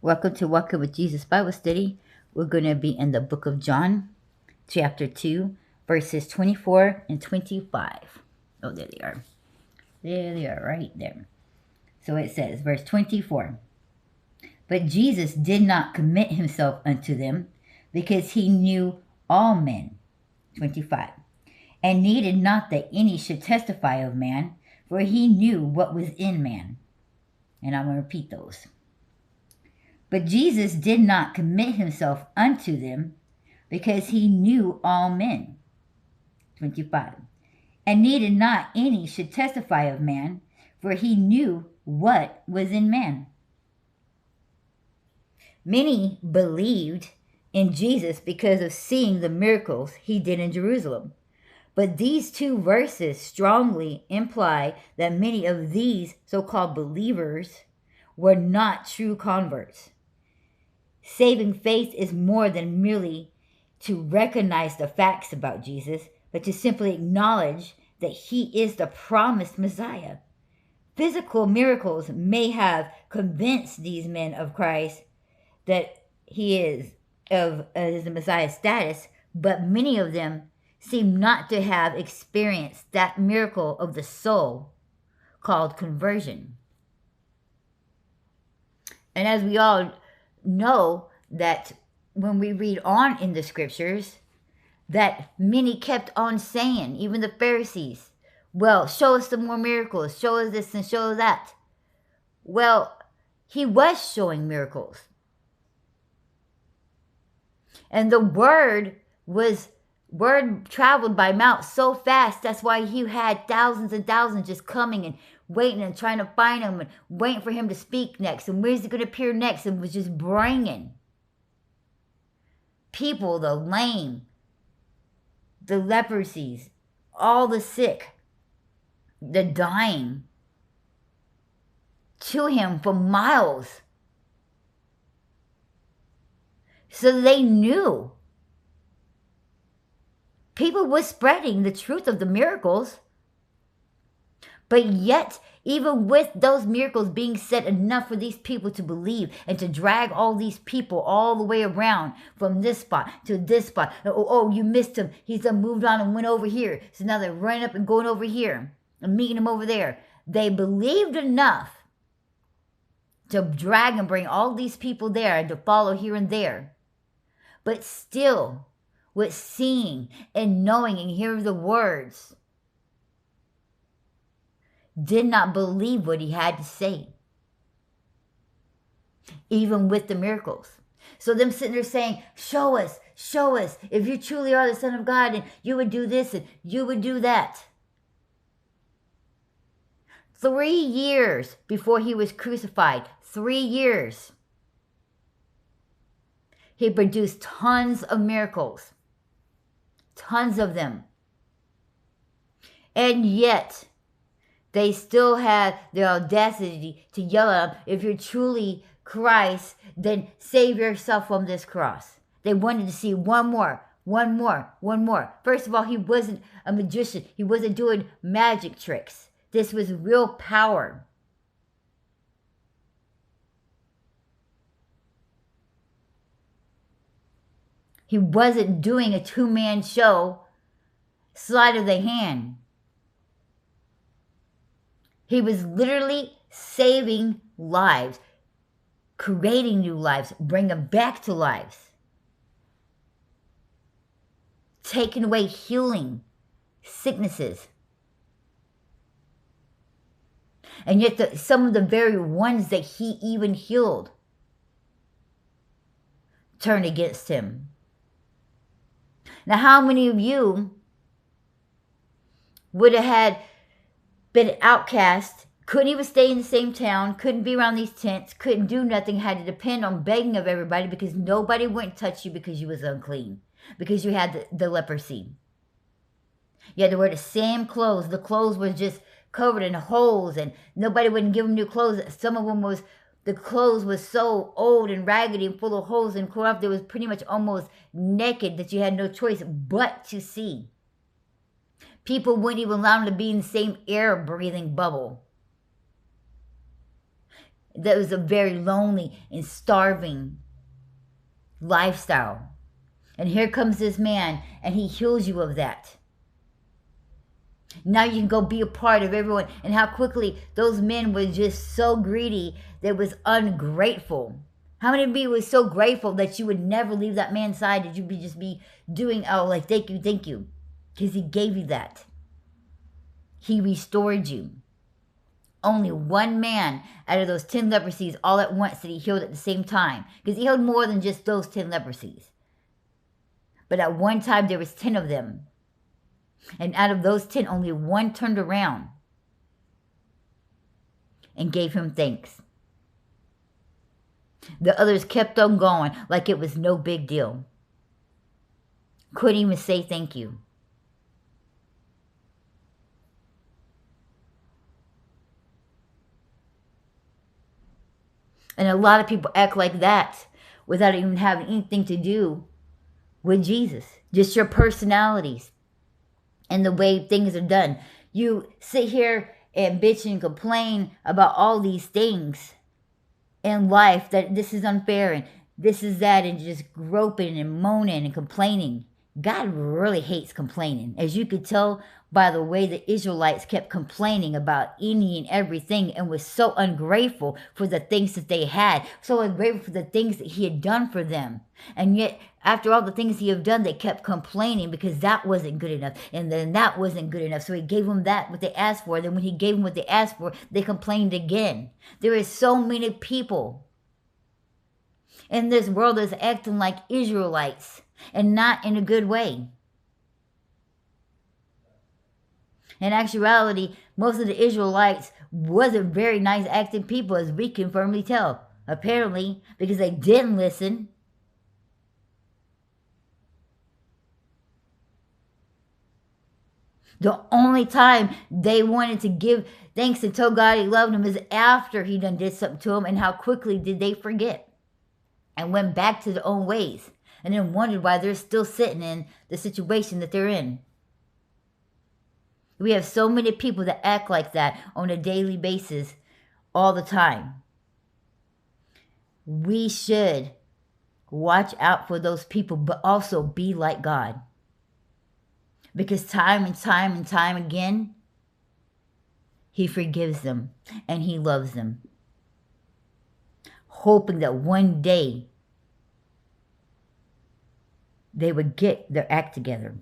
Welcome to Walking with Jesus Bible Study. We're going to be in the book of John, chapter 2, verses 24 and 25. Oh, there they are. There they are, right there. So it says, verse 24. But Jesus did not commit himself unto them, because he knew all men. 25. And needed not that any should testify of man, for he knew what was in man. And I'm going to repeat those. But Jesus did not commit himself unto them, because he knew all men. 25. And needed not any should testify of man, for he knew what was in man. Many believed in Jesus because of seeing the miracles he did in Jerusalem. But these two verses strongly imply that many of these so-called believers were not true converts. Saving faith is more than merely to recognize the facts about Jesus, but to simply acknowledge that he is the promised Messiah. Physical miracles may have convinced these men of Christ that he is of the Messiah status, but many of them seem not to have experienced that miracle of the soul called conversion. And as we all know, that when we read on in the scriptures, that many kept on saying, even the Pharisees, well, show us some more miracles, show us this and show us that. Well, he was showing miracles. And the word traveled by mouth so fast, that's why he had thousands and thousands just coming and waiting and trying to find him and waiting for him to speak next. And where's he going to appear next? And was just bringing people, the lame, the leprosies, all the sick, the dying, to him for miles. So they knew. People were spreading the truth of the miracles. But yet, even with those miracles being said, enough for these people to believe and to drag all these people all the way around from this spot to this spot. Oh, you missed him. He's moved on and went over here. So now they're running up and going over here and meeting him over there. They believed enough to drag and bring all these people there and to follow here and there. But still, with seeing and knowing and hearing the words, did not believe what he had to say, even with the miracles. So them sitting there saying, show us, if you truly are the Son of God, and you would do this and you would do that. 3 years before he was crucified, 3 years, he produced tons of miracles, tons of them. And yet, they still had the audacity to yell at him, if you're truly Christ, then save yourself from this cross. They wanted to see one more. First of all, he wasn't a magician. He wasn't doing magic tricks. This was real power. He wasn't doing a two-man show, sleight of the hand. He was literally saving lives, creating new lives, bringing back to lives, taking away healing, sicknesses. And yet some of the very ones that he even healed turned against him. Now, how many of you would have been an outcast, couldn't even stay in the same town, couldn't be around these tents, couldn't do nothing, had to depend on begging of everybody because nobody wouldn't touch you because you was unclean, because you had the leprosy. You had to wear the same clothes. The clothes were just covered in holes, and nobody wouldn't give them new clothes. Some of them the clothes was so old and raggedy and full of holes and corrupt, they was pretty much almost naked that you had no choice but to see. People wouldn't even allow them to be in the same air-breathing bubble. That was a very lonely and starving lifestyle. And here comes this man, and he heals you of that. Now you can go be a part of everyone. And how quickly those men were just so greedy that was ungrateful. How many of you was so grateful that you would never leave that man's side, that you would just be doing, oh, like, thank you, because he gave you that. He restored you. Only one man out of those 10 leprosies all at once that he healed at the same time, because he healed more than just those 10 leprosies. But at one time there was 10 of them. And out of those 10, only one turned around and gave him thanks. The others kept on going like it was no big deal. Couldn't even say thank you. And a lot of people act like that without even having anything to do with Jesus. Just your personalities and the way things are done. You sit here and bitch and complain about all these things in life, that this is unfair and this is that, and just groping and moaning and complaining. God really hates complaining. As you could tell by the way the Israelites kept complaining about any and everything, and was so ungrateful for the things that they had, so ungrateful for the things that he had done for them. And yet, after all the things he had done, they kept complaining because that wasn't good enough, and then that wasn't good enough. So he gave them that, what they asked for. Then when he gave them what they asked for, they complained again. There is so many people in this world that's acting like Israelites, and not in a good way. In actuality, most of the Israelites wasn't very nice acting people, as we can firmly tell. Apparently, because they didn't listen. The only time they wanted to give thanks and tell God he loved them is after he done did something to them, and how quickly did they forget and went back to their own ways, and then wondered why they're still sitting in the situation that they're in. We have so many people that act like that on a daily basis all the time. We should watch out for those people, but also be like God. Because time and time and time again, he forgives them and he loves them. Hoping that one day they would get their act together.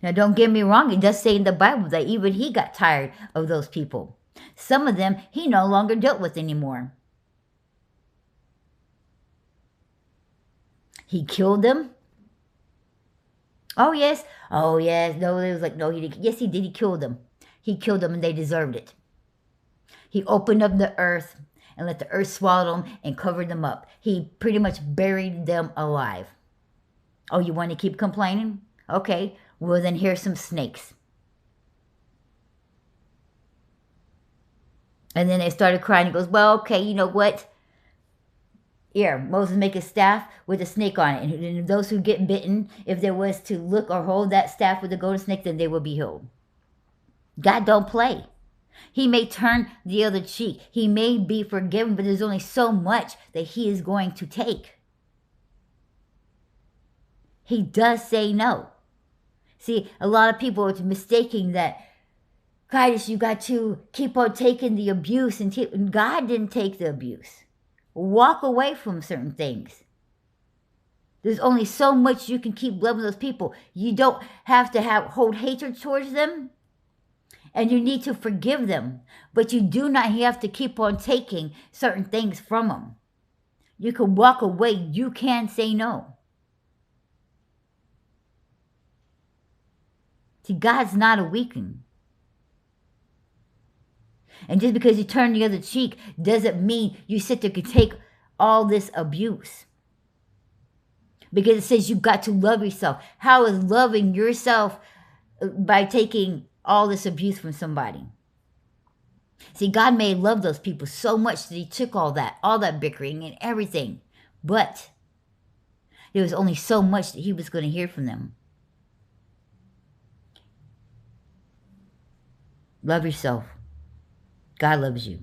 Now, don't get me wrong. It does say in the Bible that even he got tired of those people. Some of them he no longer dealt with anymore. He killed them. Oh, yes. Oh, yes. No, it was like, no, he didn't. Yes, he did. He killed them. He killed them, and they deserved it. He opened up the earth and let the earth swallow them and covered them up. He pretty much buried them alive. Oh, you want to keep complaining? Okay. Well, then here's some snakes. And then they started crying. He goes, well, okay, you know what? Here, Moses make a staff with a snake on it. And those who get bitten, if there was to look or hold that staff with the golden snake, then they will be healed. God don't play. He may turn the other cheek. He may be forgiven, but there's only so much that he is going to take. He does say no. See, a lot of people are mistaking that, Titus, you got to keep on taking the abuse. And God didn't take the abuse. Walk away from certain things. There's only so much you can keep loving those people. You don't have to hold hatred towards them. And you need to forgive them. But you do not have to keep on taking certain things from them. You can walk away. You can say no. See, God's not a weakling. And just because you turn the other cheek doesn't mean you sit there and take all this abuse. Because it says you've got to love yourself. How is loving yourself by taking all this abuse from somebody? See, God may love those people so much that he took all that bickering and everything. But there was only so much that he was going to hear from them. Love yourself. God loves you.